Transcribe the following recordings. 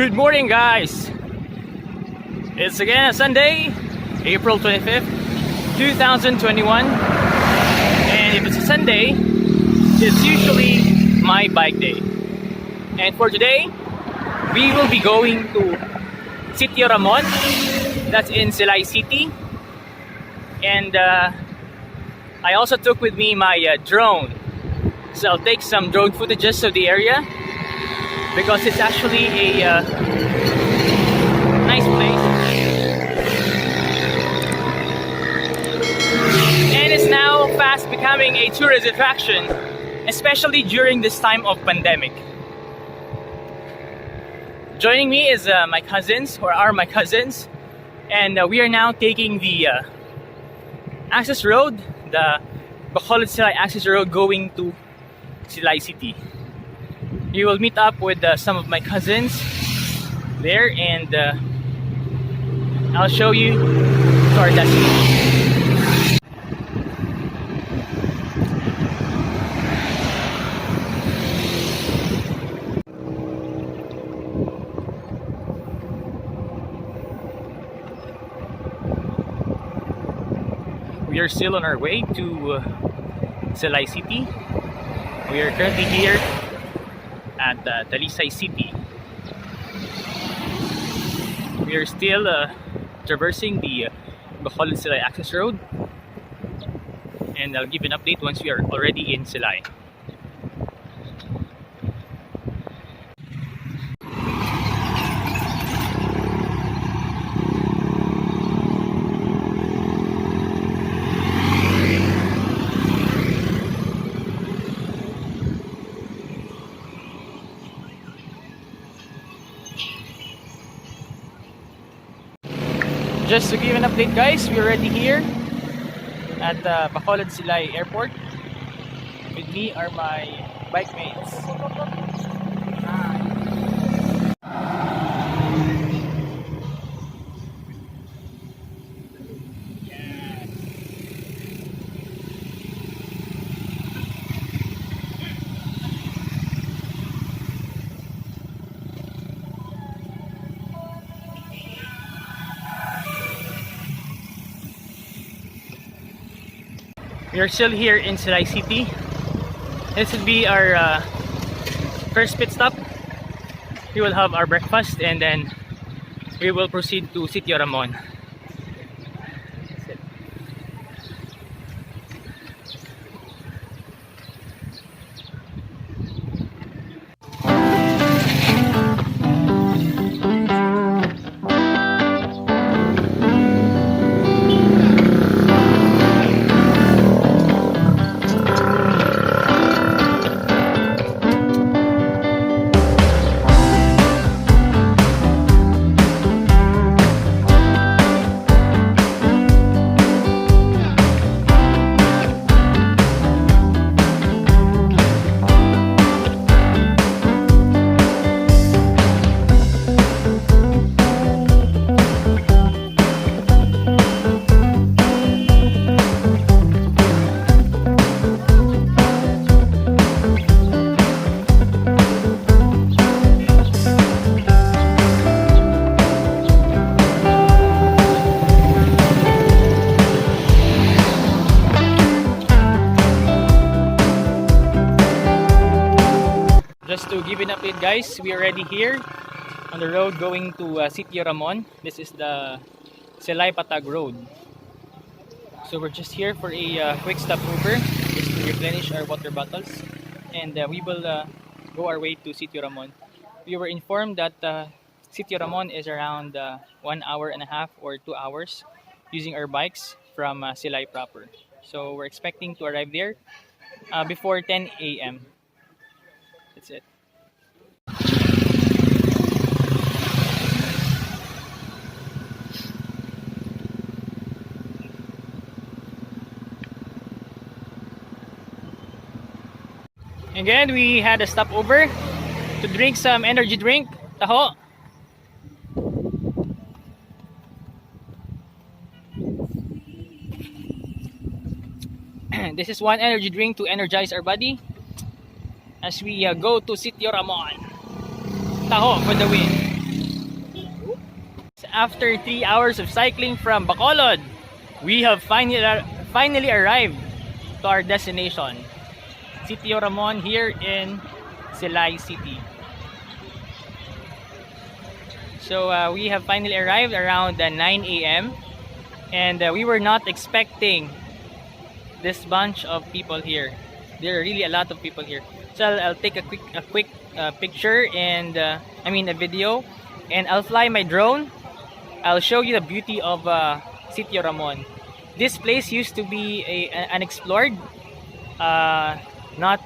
Good morning, guys. It's again a Sunday, April 25th, 2021. And if it's a Sunday, it's usually my bike day. And for today, we will be going to Sitio Ramon. That's in Silay City. And I also took with me my drone. So I'll take some drone footages of the area, because it's actually a nice place, and it's now fast becoming a tourist attraction, especially during this time of pandemic. Joining me is my cousins, or are my cousins, and we are now taking the access road, the Bacolod Silay access road going to Silay City. You will meet up with some of my cousins there, and I'll show you to our destination. We are still on our way to Silay City. We are currently here at Silay City. We are still traversing the Bacolod Silay access road, and I'll give an update once we are already in Silay. Just to give an update, guys, we're already here at Bacolod Silay Airport. With me are my bike mates. We are still here in Silay City. This will be our first pit stop. We will have our breakfast, and then we will proceed to Sitio Ramon. Just to give an update, guys, we are already here on the road going to Sitio Ramon. This is the Silay Patag Road. So we're just here for a quick stopover, just to replenish our water bottles, and we will go our way to Sitio Ramon. We were informed that Sitio Ramon is around 1 hour and a half or 2 hours using our bikes from Silay proper. So we're expecting to arrive there before 10 a.m. That's it. Again, we had a stopover to drink some energy drink, taho. This is one energy drink to energize our body as we go to Sitio Ramon. Taho for the win. after 3 hours of cycling from Bacolod, we have finally arrived to our destination, Sitio Ramon, here in Silay City. So we have finally arrived around 9 a.m. and we were not expecting this bunch of people here. There are really a lot of people here. So I'll take a quick picture and a video, and I'll fly my drone. I'll show you the beauty of Sitio Ramon. This place used to be unexplored. Not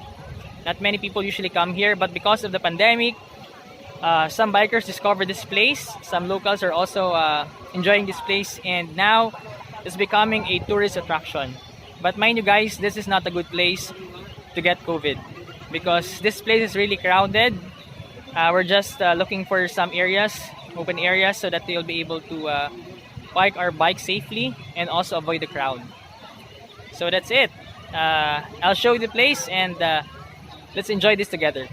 many people usually come here, but because of the pandemic, some bikers discovered this place. Some locals are also enjoying this place, and now it's becoming a tourist attraction. But mind you guys, this is not a good place to get COVID because this place is really crowded. We're just looking for some areas, open areas, so that we'll be able to park our bike safely and also avoid the crowd. So that's it. I'll show you the place, and let's enjoy this together.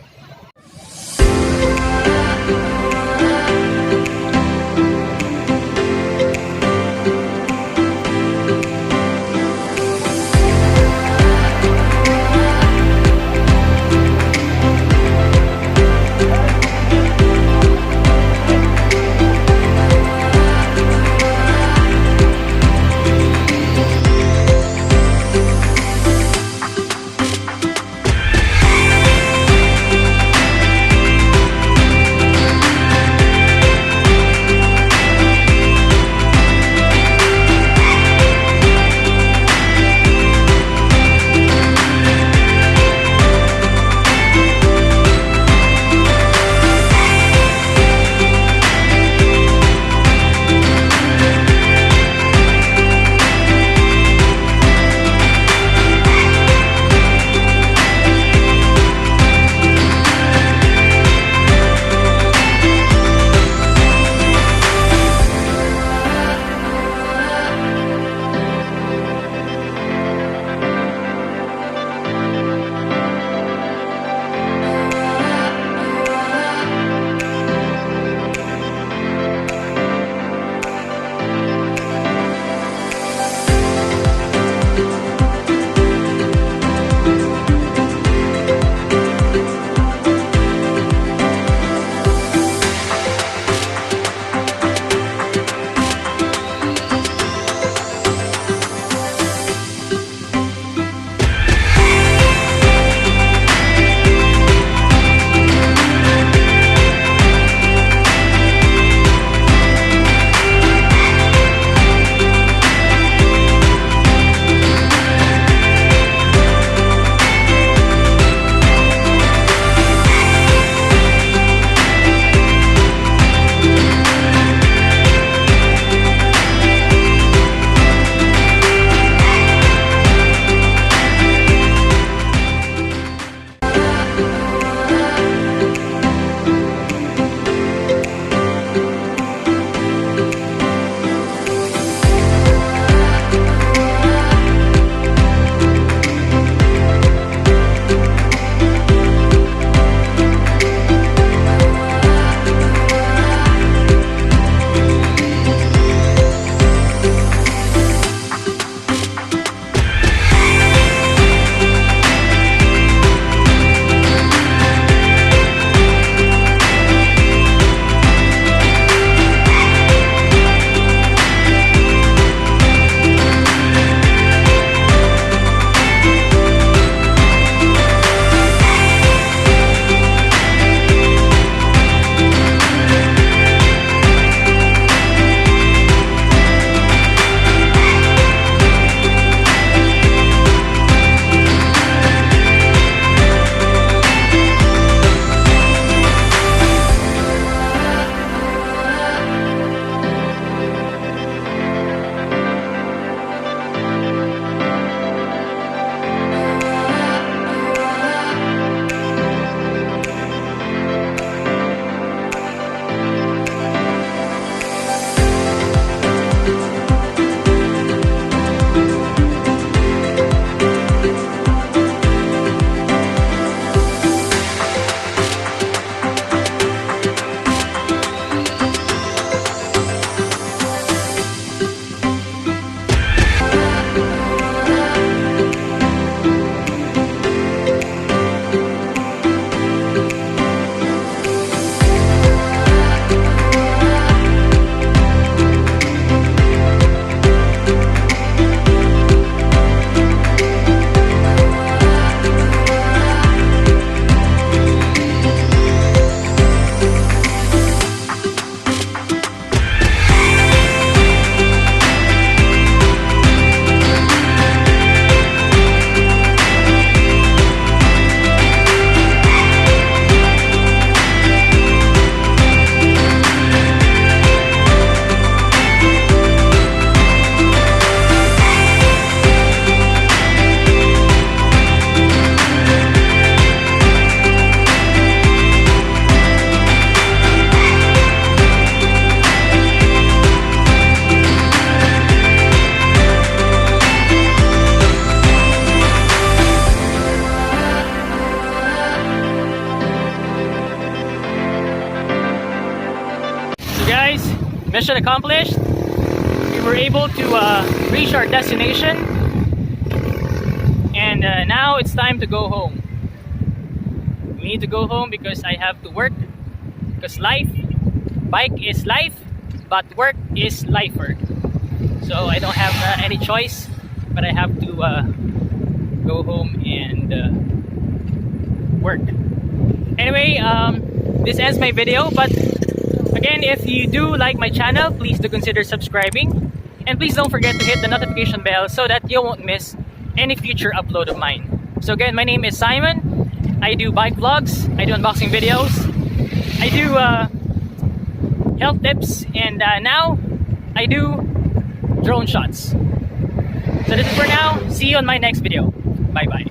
mission accomplished. We were able to reach our destination, and now it's time to go home. We need to go home because I have to work. Because bike is life, but work is lifer. So I don't have any choice, but I have to go home and work. Anyway, this ends my video, but again, if you do like my channel, please do consider subscribing, and please don't forget to hit the notification bell so that you won't miss any future upload of mine. So again, my name is Simon. I do bike vlogs, I do unboxing videos, I do health tips, and now I do drone shots. So this is for now. See you on my next video. Bye bye.